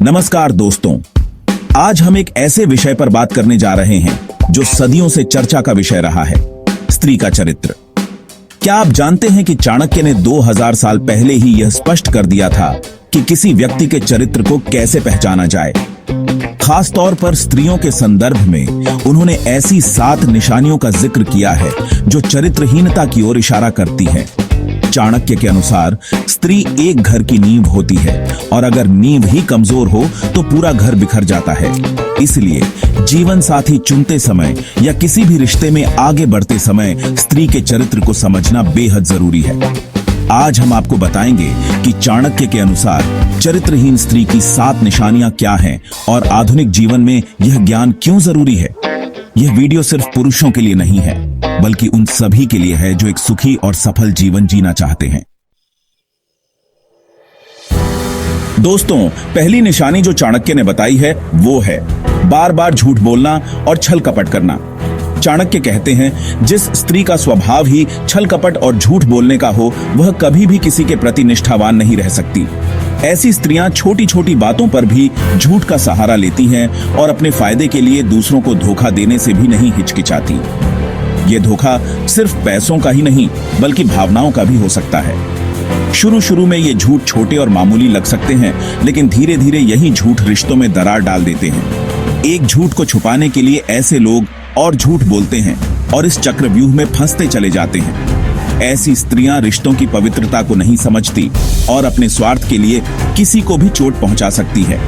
नमस्कार दोस्तों, आज हम एक ऐसे विषय पर बात करने जा रहे हैं जो सदियों से चर्चा का विषय रहा है, स्त्री का चरित्र। क्या आप जानते हैं कि चाणक्य ने 2000 साल पहले ही यह स्पष्ट कर दिया था कि किसी व्यक्ति के चरित्र को कैसे पहचाना जाए। खास तौर पर स्त्रियों के संदर्भ में उन्होंने ऐसी 7 निशानियों का जिक्र किया है जो चरित्रहीनता की ओर इशारा करती है। चाणक्य के अनुसार स्त्री एक घर की नींव होती है और अगर नींव ही कमजोर हो तो पूरा घर बिखर जाता है। इसलिए जीवन साथी चुनते समय या किसी भी रिश्ते में आगे बढ़ते समय स्त्री के चरित्र को समझना बेहद जरूरी है। आज हम आपको बताएंगे कि चाणक्य के अनुसार चरित्रहीन स्त्री की 7 निशानियां क्या हैं और आधुनिक जीवन में यह ज्ञान क्यों जरूरी है। यह वीडियो सिर्फ पुरुषों के लिए नहीं है, बल्कि उन सभी के लिए है जो एक सुखी और सफल जीवन जीना चाहते हैं। दोस्तों, पहली निशानी जो चाणक्य ने बताई है वो है बार बार झूठ बोलना और छल कपट करना। चाणक्य कहते हैं, जिस स्त्री का स्वभाव ही छल कपट और झूठ बोलने का हो वह कभी भी किसी के प्रति निष्ठावान नहीं रह सकती। ऐसी स्त्रियां छोटी छोटी बातों पर भी झूठ का सहारा लेती हैं और अपने फायदे के लिए दूसरों को धोखा देने से भी नहीं हिचकिचाती। ये धोखा सिर्फ पैसों का ही नहीं बल्कि भावनाओं का भी हो सकता है। शुरू में ये झूठ छोटे और मामूली लग सकते हैं, लेकिन धीरे धीरे यही झूठ रिश्तों में दरार डाल देते हैं। एक झूठ को छुपाने के लिए ऐसे लोग और झूठ बोलते हैं और इस चक्रव्यूह में फंसते चले जाते हैं। ऐसी स्त्रियां रिश्तों की पवित्रता को नहीं समझती और अपने स्वार्थ के लिए किसी को भी चोट पहुंचा सकती है।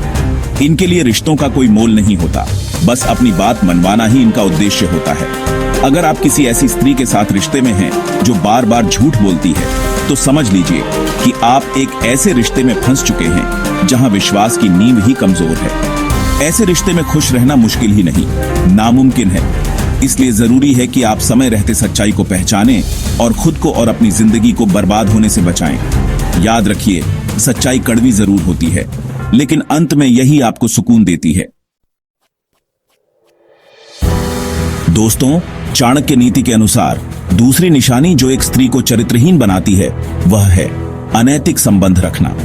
इनके लिए रिश्तों का कोई मोल नहीं होता, बस अपनी बात मनवाना ही इनका उद्देश्य होता है। अगर आप किसी ऐसी स्त्री के साथ रिश्ते में हैं जो बार बार झूठ बोलती है, तो समझ लीजिए कि आप एक ऐसे रिश्ते में फंस चुके हैं जहां विश्वास की नींव ही कमजोर है। ऐसे रिश्ते में खुश रहना मुश्किल ही नहीं, नामुमकिन है। इसलिए जरूरी है कि आप समय रहते सच्चाई को पहचानें और खुद को और अपनी जिंदगी को बर्बाद होने से बचाएं। याद रखिए, सच्चाई कड़वी जरूर होती है, लेकिन अंत में यही आपको सुकून देती है। दोस्तों, चाणक्य नीति के अनुसार दूसरी निशानी जो एक स्त्री को चरित्रहीन बनाती है वह है अनैतिक संबंध रखना।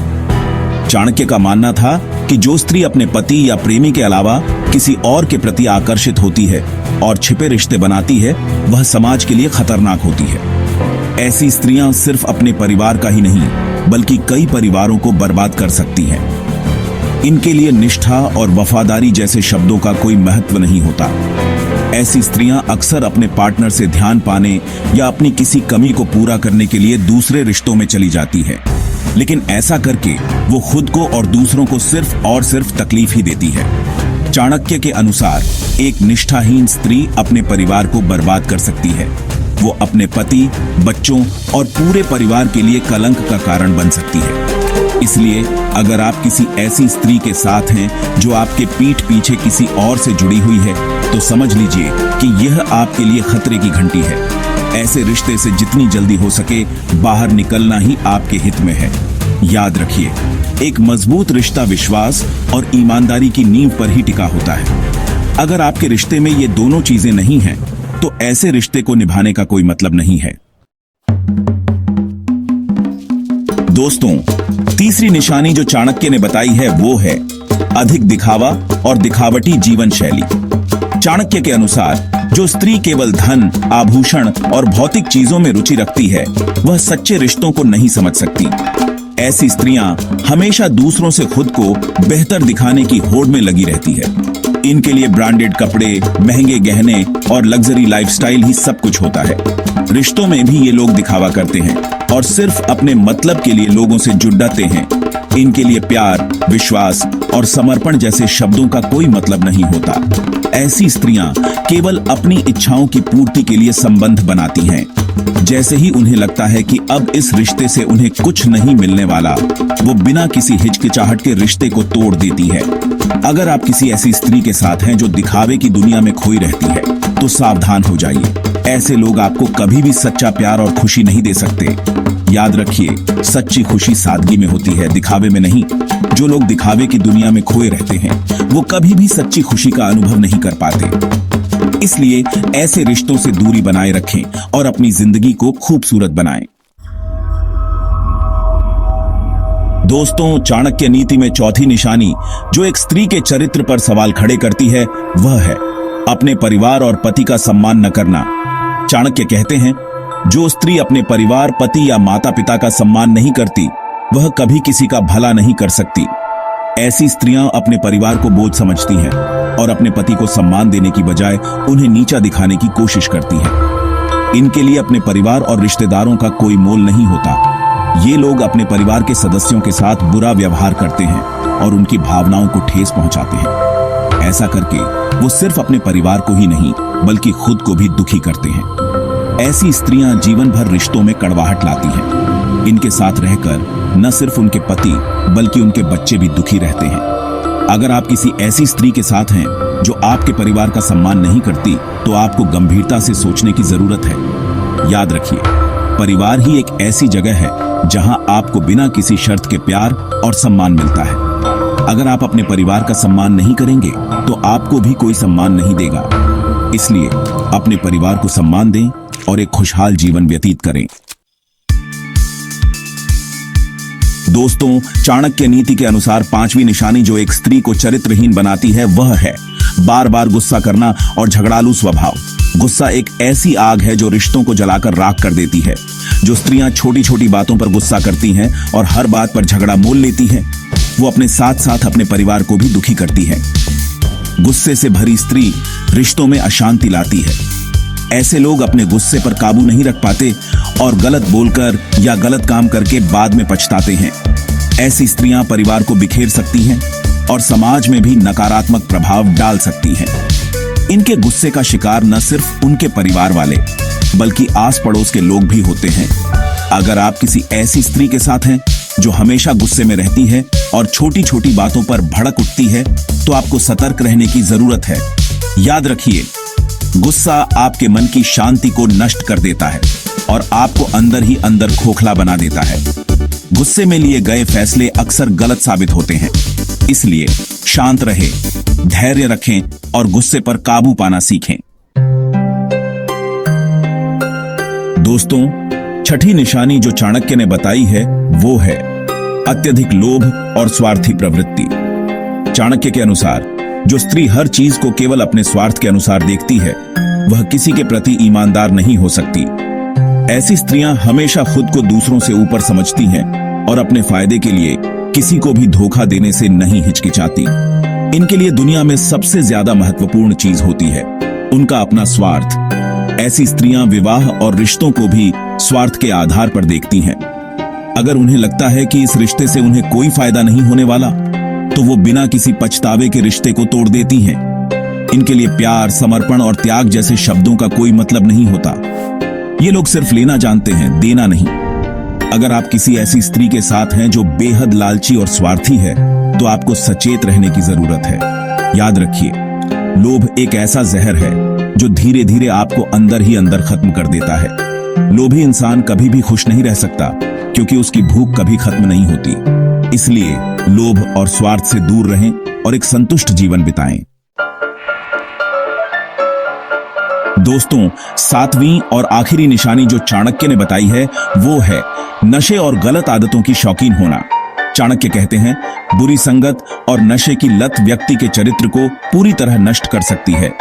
चाणक्य का मानना था कि जो स्त्री अपने पति या प्रेमी के अलावा किसी और के प्रति आकर्षित होती है और छिपे रिश्ते बनाती है, वह समाज के लिए खतरनाक होती है। ऐसी स्त्रियां सिर्फ अपने परिवार का ही नहीं बल्कि कई परिवारों को बर्बाद कर सकती हैं। इनके लिए निष्ठा और वफादारी जैसे शब्दों का कोई महत्व नहीं होता। ऐसी स्त्रियां अक्सर अपने पार्टनर से ध्यान पाने या अपनी किसी कमी को पूरा करने के लिए दूसरे रिश्तों में चली जाती है, लेकिन ऐसा करके वो खुद को और दूसरों को सिर्फ और सिर्फ तकलीफ ही देती है। चाणक्य के अनुसार एक निष्ठाहीन स्त्री अपने परिवार को बर्बाद कर सकती है। वो अपने पति, बच्चों और पूरे परिवार के लिए कलंक का कारण बन सकती है। इसलिए अगर आप किसी ऐसी स्त्री के साथ हैं जो आपके पीठ पीछे किसी और से जुड़ी हुई है, तो समझ लीजिए कि यह आपके लिए खतरे की घंटी है। ऐसे रिश्ते से जितनी जल्दी हो सके बाहर निकलना ही आपके हित में है। याद रखिए, एक मजबूत रिश्ता विश्वास और ईमानदारी की नींव पर ही टिका होता है। अगर आपके रिश्ते में ये दोनों चीजें नहीं हैं, तो ऐसे रिश्ते को निभाने का कोई मतलब नहीं है। दोस्तों, तीसरी निशानी जो चाणक्य ने बताई है वो है अधिक दिखावा और दिखावटी जीवन शैली। चाणक्य के अनुसार जो स्त्री केवल धन, आभूषण और भौतिक चीजों में रुचि रखती है, वह सच्चे रिश्तों को नहीं समझ सकती। ऐसी स्त्रियां हमेशा दूसरों से खुद को बेहतर दिखाने की होड़ में लगी रहती है। इनके लिए ब्रांडेड कपड़े, महंगे गहने और लग्जरी लाइफस्टाइल ही सब कुछ होता है। रिश्तों में भी ये लोग दिखावा करते हैं और सिर्फ अपने मतलब के लिए लोगों से जुड़ते हैं। इनके लिए प्यार, विश्वास और समर्पण जैसे शब्दों का कोई मतलब नहीं होता। ऐसी स्त्रियां केवल अपनी इच्छाओं की पूर्ति के लिए संबंध बनाती हैं। जैसे ही उन्हें लगता है कि अब इस रिश्ते से उन्हें कुछ नहीं मिलने वाला, वो बिना किसी हिचकिचाहट के रिश्ते को तोड़ देती है। अगर आप किसी ऐसी स्त्री के साथ हैं जो दिखावे की दुनिया में खोई रहती है, तो सावधान हो जाइए। ऐसे लोग आपको कभी भी सच्चा प्यार और खुशी नहीं दे सकते। याद रखिए, सच्ची खुशी सादगी में होती है, दिखावे में नहीं। जो लोग दिखावे की दुनिया में खोए रहते हैं, वो कभी भी सच्ची खुशी का अनुभव नहीं कर पाते। इसलिए ऐसे रिश्तों से दूरी बनाए रखें और अपनी जिंदगी को खूबसूरत बनाएं। दोस्तों, चाणक्य नीति में चौथी निशानी जो एक स्त्री के चरित्र पर सवाल खड़े करती है वह है अपने परिवार और पति का सम्मान न करना। चाणक्य कहते हैं, जो स्त्री अपने परिवार, पति या माता पिता का सम्मान नहीं करती वह कभी किसी का भला नहीं कर सकती। ऐसी स्त्रियां अपने परिवार को बोझ समझती हैं और अपने पति को सम्मान देने की बजाय उन्हें नीचा दिखाने की कोशिश करती हैं। इनके लिए अपने परिवार और रिश्तेदारों का कोई मोल नहीं होता। ये लोग अपने परिवार के सदस्यों के साथ बुरा व्यवहार करते हैं और उनकी भावनाओं को ठेस पहुंचाते हैं। ऐसा करके वो सिर्फ अपने परिवार को ही नहीं बल्कि खुद को भी दुखी करते हैं। ऐसी स्त्रियां जीवन भर रिश्तों में कड़वाहट लाती हैं। इनके साथ रहकर न सिर्फ उनके पति बल्कि उनके बच्चे भी दुखी रहते हैं। अगर आप किसी ऐसी स्त्री के साथ हैं जो आपके परिवार का सम्मान नहीं करती तो आपको गंभीरता से सोचने की जरूरत है। याद रखिए, परिवार ही एक ऐसी जगह है जहां आपको बिना किसी शर्त के प्यार और सम्मान मिलता है। अगर आप अपने परिवार का सम्मान नहीं करेंगे तो आपको भी कोई सम्मान नहीं देगा। इसलिए अपने परिवार को सम्मान दें और एक खुशहाल जीवन व्यतीत करें। दोस्तों, चाणक्य नीति के अनुसार पांचवी निशानी जो एक स्त्री को चरित्रहीन बनाती है वह है बार बार गुस्सा करना और झगड़ालू स्वभाव। गुस्सा एक ऐसी आग है जो रिश्तों को जलाकर राख कर देती है। जो स्त्रियां छोटी छोटी बातों पर गुस्सा करती हैं और हर बात पर झगड़ा मोल लेती हैं, वो अपने साथ साथ अपने परिवार को भी दुखी करती है। गुस्से से भरी स्त्री रिश्तों में अशांति लाती है। ऐसे लोग अपने गुस्से पर काबू नहीं रख पाते और गलत बोलकर या गलत काम करके बाद में पछताते हैं। ऐसी स्त्रियां परिवार को बिखेर सकती हैं और समाज में भी नकारात्मक प्रभाव डाल सकती हैं। इनके गुस्से का शिकार न सिर्फ उनके परिवार वाले बल्कि आस पड़ोस के लोग भी होते हैं। अगर आप किसी ऐसी स्त्री के साथ हैं जो हमेशा गुस्से में रहती है और छोटी छोटी बातों पर भड़क उठती है तो आपको सतर्क रहने की जरूरत है। याद रखिए, गुस्सा आपके मन की शांति को नष्ट कर देता है और आपको अंदर ही अंदर खोखला बना देता है। गुस्से में लिए गए फैसले अक्सर गलत साबित होते हैं। इसलिए शांत रहे, धैर्य रखें और गुस्से पर काबू पाना सीखें। दोस्तों, छठी निशानी जो चाणक्य ने बताई है वो है अत्यधिक लोभ और स्वार्थी प्रवृत्ति। चाणक्य के अनुसार जो स्त्री हर चीज को केवल अपने स्वार्थ के अनुसार देखती है वह किसी के प्रति ईमानदार नहीं हो सकती। ऐसी स्त्रियां हमेशा खुद को दूसरों से ऊपर समझती हैं और अपने फायदे के लिए किसी को भी धोखा देने से नहीं हिचकिचाती। इनके लिए दुनिया में सबसे ज्यादा महत्वपूर्ण चीज होती है उनका अपना स्वार्थ। ऐसी स्त्रियां विवाह और रिश्तों को भी स्वार्थ के आधार पर देखती हैं। अगर उन्हें लगता है कि इस रिश्ते से उन्हें कोई फायदा नहीं होने वाला तो वो बिना किसी पछतावे के रिश्ते को तोड़ देती हैं। इनके लिए प्यार, समर्पण और त्याग जैसे शब्दों का कोई मतलब नहीं होता। ये लोग सिर्फ लेना जानते हैं, देना नहीं। अगर आप किसी ऐसी स्त्री के साथ हैं जो बेहद लालची और स्वार्थी है तो आपको सचेत रहने की जरूरत है। याद रखिए, लोभ एक ऐसा जहर है जो धीरे धीरे आपको अंदर ही अंदर खत्म कर देता है। लोभी इंसान कभी भी खुश नहीं रह सकता क्योंकि उसकी भूख कभी खत्म नहीं होती। इसलिए लोभ और स्वार्थ से दूर रहें और एक संतुष्ट जीवन बिताएं। दोस्तों, सातवीं और आखिरी निशानी जो चाणक्य ने बताई है वो है नशे और गलत आदतों की शौकीन होना। चाणक्य कहते हैं, बुरी संगत और नशे की लत व्यक्ति के चरित्र को पूरी तरह नष्ट कर सकती है।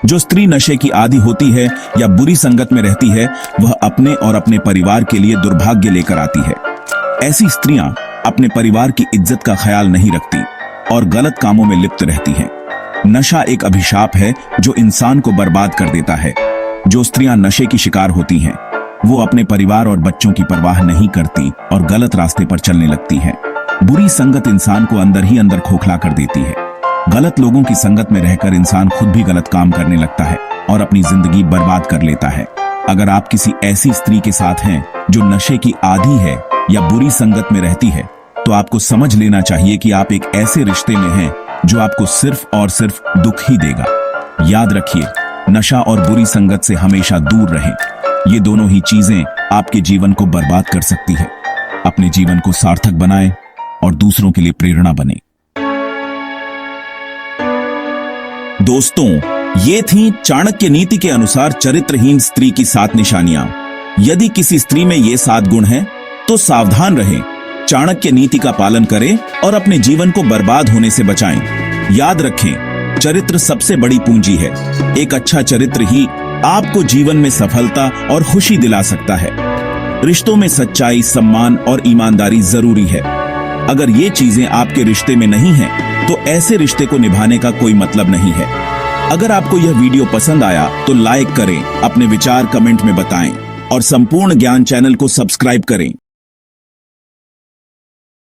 जो स्त्री नशे की आदी होती है या बुरी संगत में रहती है वह अपने और अपने परिवार के लिए दुर्भाग्य लेकर आती है। ऐसी स्त्रियां अपने परिवार की इज्जत का ख्याल नहीं रखती और गलत कामों में लिप्त रहती हैं। नशा एक अभिशाप है जो इंसान को बर्बाद कर देता है। जो स्त्रियां नशे की शिकार होती हैं वो अपने परिवार और बच्चों की परवाह नहीं करती और गलत रास्ते पर चलने लगती हैं। बुरी संगत इंसान को अंदर ही अंदर खोखला कर देती है। गलत लोगों की संगत में रहकर इंसान खुद भी गलत काम करने लगता है और अपनी जिंदगी बर्बाद कर लेता है। अगर आप किसी ऐसी स्त्री के साथ हैं जो नशे की आदी है या बुरी संगत में रहती है तो आपको समझ लेना चाहिए कि आप एक ऐसे रिश्ते में हैं जो आपको सिर्फ और सिर्फ दुख ही देगा। याद रखिए, नशा और बुरी संगत से हमेशा दूर रहें। ये दोनों ही चीजें आपके जीवन को बर्बाद कर सकती है। अपने जीवन को सार्थक बनाएं और दूसरों के लिए प्रेरणा बने। दोस्तों, ये थी चाणक्य नीति के अनुसार चरित्रहीन स्त्री की 7 निशानियां। यदि किसी स्त्री में ये 7 गुण हैं तो सावधान रहें। चाणक्य नीति का पालन करें और अपने जीवन को बर्बाद होने से बचाएं। याद रखें, चरित्र सबसे बड़ी पूंजी है। एक अच्छा चरित्र ही आपको जीवन में सफलता और खुशी दिला सकता है। रिश्तों में सच्चाई, सम्मान और ईमानदारी जरूरी है। अगर ये चीजें आपके रिश्ते में नहीं हैं, तो ऐसे रिश्ते को निभाने का कोई मतलब नहीं है। अगर आपको यह वीडियो पसंद आया तो लाइक करें, अपने विचार कमेंट में बताएं और संपूर्ण ज्ञान चैनल को सब्सक्राइब करें।